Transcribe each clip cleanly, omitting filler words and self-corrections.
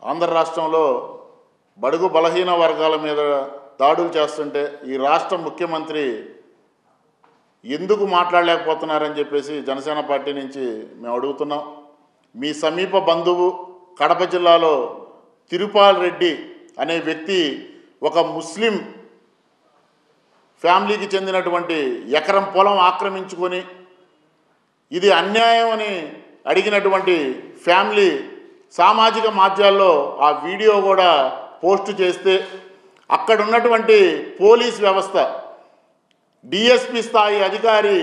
ఆంధ్ర రాష్ట్రంలో బడుగు బలహీన వర్గాల మీద దాడులు చేస్తుంటే ఈ రాష్ట్ర ముఖ్యమంత్రి ఎందుకు మాట్లాడలేకపోతున్నారని చెప్పేసి జనసేన పార్టీ నుంచి మేము అడుగుతున్నాం. మీ సమీప బంధువు కడప జిల్లాలో తిరుపాల్ రెడ్డి అనే వ్యక్తి ఒక ముస్లిం ఫ్యామిలీకి చెందినటువంటి ఎకరం పొలం ఆక్రమించుకొని ఇది అన్యాయం అని అడిగినటువంటి ఫ్యామిలీ సామాజిక మాధ్యమాల్లో ఆ వీడియో కూడా పోస్ట్ చేస్తే అక్కడ ఉన్నటువంటి పోలీస్ వ్యవస్థ డిఎస్పి స్థాయి అధికారి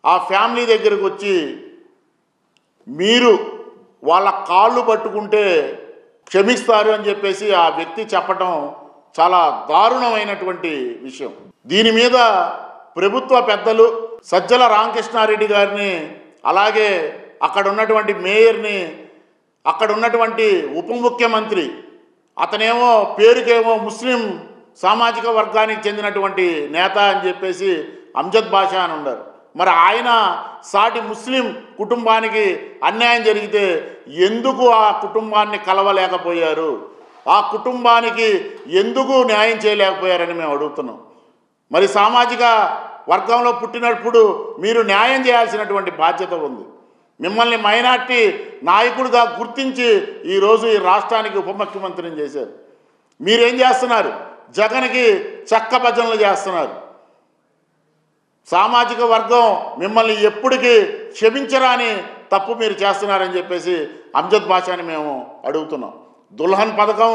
ఆ ఫ్యామిలీ దగ్గరకు వచ్చి మీరు వాళ్ళ కాళ్ళు పట్టుకుంటే క్షమిస్తారు అని చెప్పేసి ఆ వ్యక్తి చెప్పటం చాలా దారుణమైనటువంటి విషయం. దీని మీద ప్రభుత్వ పెద్దలు సజ్జల రామకృష్ణారెడ్డి గారిని, అలాగే అక్కడ ఉన్నటువంటి మేయర్ని, అక్కడ ఉన్నటువంటి ఉప ముఖ్యమంత్రి, అతనేమో పేరుకేమో ముస్లిం సామాజిక వర్గానికి చెందినటువంటి నేత అని చెప్పేసి అమ్జద్ బాషా అని ఉన్నారు. మరి ఆయన సాటి ముస్లిం కుటుంబానికి అన్యాయం జరిగితే ఎందుకు ఆ కుటుంబాన్ని కలవలేకపోయారు, ఆ కుటుంబానికి ఎందుకు న్యాయం చేయలేకపోయారని మేము అడుగుతున్నాం. మరి సామాజిక వర్గంలో పుట్టినప్పుడు మీరు న్యాయం చేయాల్సినటువంటి బాధ్యత ఉంది. మిమ్మల్ని మైనార్టీ నాయకుడిగా గుర్తించి ఈరోజు ఈ రాష్ట్రానికి ఉప ముఖ్యమంత్రిని చేశారు. మీరేం చేస్తున్నారు? జగన్కి చెక్క భజనలు చేస్తున్నారు. సామాజిక వర్గం మిమ్మల్ని ఎప్పటికీ క్షమించరాని తప్పు మీరు చేస్తున్నారని చెప్పేసి అమ్జద్ బాషాని మేము అడుగుతున్నాం. దుల్హన్ పథకం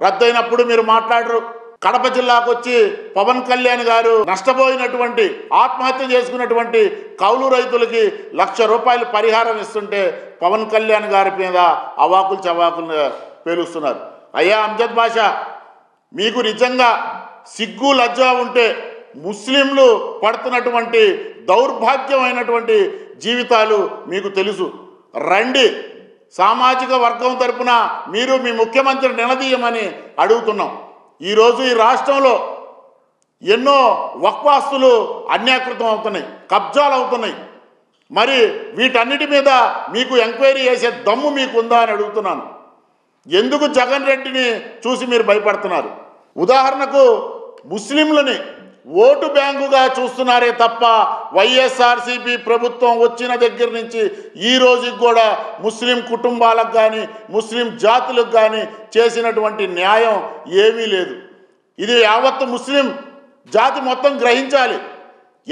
రద్దయినప్పుడు మీరు మాట్లాడరు. కడప జిల్లాకు వచ్చి పవన్ కళ్యాణ్ గారు నష్టపోయినటువంటి ఆత్మహత్య చేసుకున్నటువంటి కౌలు రైతులకి ₹1,00,000 పరిహారం ఇస్తుంటే పవన్ కళ్యాణ్ గారి మీద అవాకులు చవాకులు పేలుస్తున్నారు. అయ్యా అమ్జద్ బాషా, మీకు నిజంగా సిగ్గు లజ్జ ఉంటే ముస్లింలు పడుతున్నటువంటి దౌర్భాగ్యమైనటువంటి జీవితాలు మీకు తెలుసు. రండి, సామాజిక వర్గం తరపున మీరు మీ ముఖ్యమంత్రి నిలదీయమని అడుగుతున్నాం. ఈరోజు ఈ రాష్ట్రంలో ఎన్నో వక్ఫాస్తులు అన్యాకృతం అవుతున్నాయి, కబ్జాలు అవుతున్నాయి. మరి వీటన్నిటి మీద మీకు ఎంక్వైరీ చేసే దమ్ము మీకు ఉందా అని అడుగుతున్నాను. ఎందుకు జగన్ రెడ్డిని చూసి మీరు భయపడుతున్నారు? ఉదాహరణకు ముస్లింలని ఓటు బ్యాంకుగా చూస్తున్నారే తప్ప వైఎస్ఆర్సీపీ ప్రభుత్వం వచ్చిన దగ్గర నుంచి ఈ రోజుకి కూడా ముస్లిం కుటుంబాలకు కానీ ముస్లిం జాతులకు కానీ చేసినటువంటి న్యాయం ఏమీ లేదు. ఇది యావత్తు ముస్లిం జాతి మొత్తం గ్రహించాలి.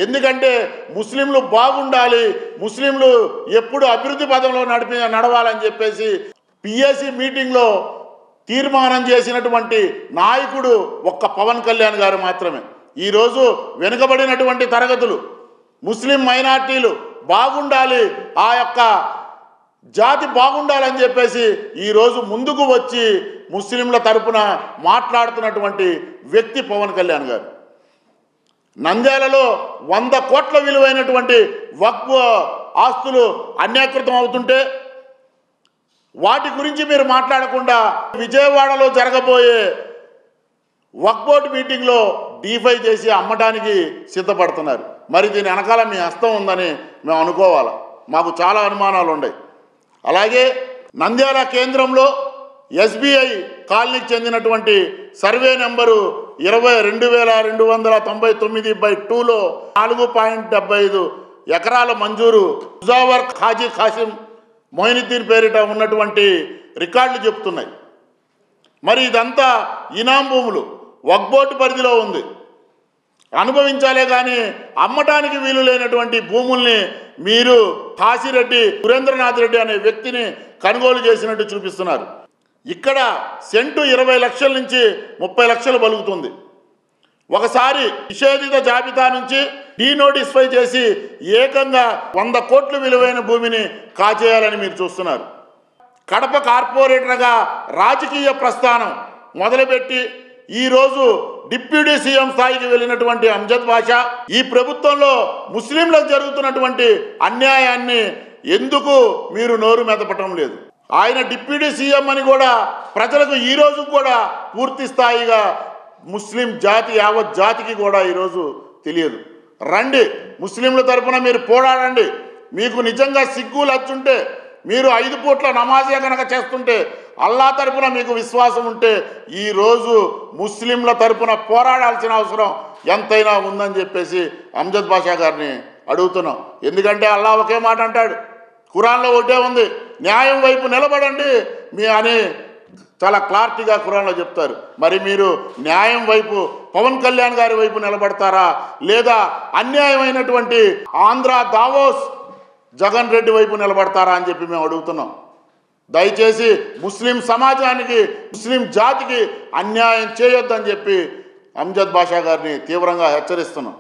ఎందుకంటే ముస్లింలు బాగుండాలి, ముస్లింలు ఎప్పుడు అభివృద్ధి పదంలో నడవాలని చెప్పేసి పిఎస్సి మీటింగ్లో తీర్మానం చేసినటువంటి నాయకుడు ఒక్క పవన్ కళ్యాణ్ గారు మాత్రమే. ఈరోజు వెనుకబడినటువంటి తరగతులు, ముస్లిం మైనార్టీలు బాగుండాలి, ఆ యొక్క జాతి బాగుండాలని చెప్పేసి ఈరోజు ముందుకు వచ్చి ముస్లింల తరపున మాట్లాడుతున్నటువంటి వ్యక్తి పవన్ కళ్యాణ్ గారు. నంద్యాలలో 100 కోట్ల విలువైనటువంటి వక్ఫ్ ఆస్తులు అన్యాకృతం అవుతుంటే వాటి గురించి మీరు మాట్లాడకుండా విజయవాడలో జరగబోయే వక్ఫ్ బోర్డు మీటింగ్లో డీఫై చేసి అమ్మడానికి సిద్ధపడుతున్నారు. మరి దీని వెనకాల మీ హస్తం ఉందని మేము అనుకోవాలి. మాకు చాలా అనుమానాలు ఉన్నాయి. అలాగే నంద్యాల కేంద్రంలో ఎస్బీఐ కాలనీకి చెందినటువంటి సర్వే నెంబరు 22,299/2లో 4.75 ఎకరాల మంజూరు ముజావర్ ఖాజీ ఖాసిం మొయినుద్దీన్ పేరిట ఉన్నటువంటి రికార్డులు చెప్తున్నాయి. మరి ఇదంతా ఇనాం భూములు, వక్ఫ్ బోర్డు పరిధిలో ఉంది, అనుభవించాలే కానీ అమ్మటానికి వీలు లేనటువంటి భూముల్ని మీరు కాశీరెడ్డి సురేంద్రనాథ్ రెడ్డి అనే వ్యక్తిని కొనుగోలు చేసినట్టు చూపిస్తున్నారు. ఇక్కడ సెంటు 20 లక్షల నుంచి 30 లక్షలు పలుకుతుంది. ఒకసారి నిషేధిత జాబితా నుంచి డీనోటిఫై చేసి ఏకంగా 100 కోట్ల విలువైన భూమిని కాజేయాలని మీరు చూస్తున్నారు. కడప కార్పొరేటర్గా రాజకీయ ప్రస్థానం మొదలుపెట్టి ఈరోజు డిప్యూటీ సీఎం స్థాయికి వెళ్ళినటువంటి అమ్జద్ బాషా ఈ ప్రభుత్వంలో ముస్లింలకు జరుగుతున్నటువంటి అన్యాయాన్ని ఎందుకు మీరు నోరు మెదపటం లేదు? ఆయన డిప్యూటీ సీఎం అని కూడా ప్రజలకు ఈరోజు కూడా పూర్తి స్థాయిగా ముస్లిం జాతి యావత్ జాతికి కూడా ఈరోజు తెలియదు. రండి, ముస్లింల తరపున మీరు పోరాడండి. మీకు నిజంగా సిగ్గు లచ్చుంటే మీరు 5 పూట్ల నమాజే కనుక చేస్తుంటే, అల్లా తరపున మీకు విశ్వాసం ఉంటే ఈరోజు ముస్లింల తరపున పోరాడాల్సిన అవసరం ఎంతైనా ఉందని చెప్పేసి అమ్జద్ బాషా గారిని అడుగుతున్నాం. ఎందుకంటే అల్లా ఒకే మాట అంటాడు, ఖురాన్లో ఒకటే ఉంది, న్యాయం వైపు నిలబడండి మీ అని చాలా క్లారిటీగా ఖురాన్లో చెప్తారు. మరి మీరు న్యాయం వైపు పవన్ కళ్యాణ్ గారి వైపు నిలబడతారా, లేదా అన్యాయమైనటువంటి ఆంధ్ర దావోస్ జగన్ రెడ్డి వైపు నిలబడతారా అని చెప్పి మేము అడుగుతున్నాం. దయచేసి ముస్లిం సమాజానికి, ముస్లిం జాతికి అన్యాయం చేయొద్దని చెప్పి అమ్జద్ బాషా గారిని తీవ్రంగా హెచ్చరిస్తున్నాం.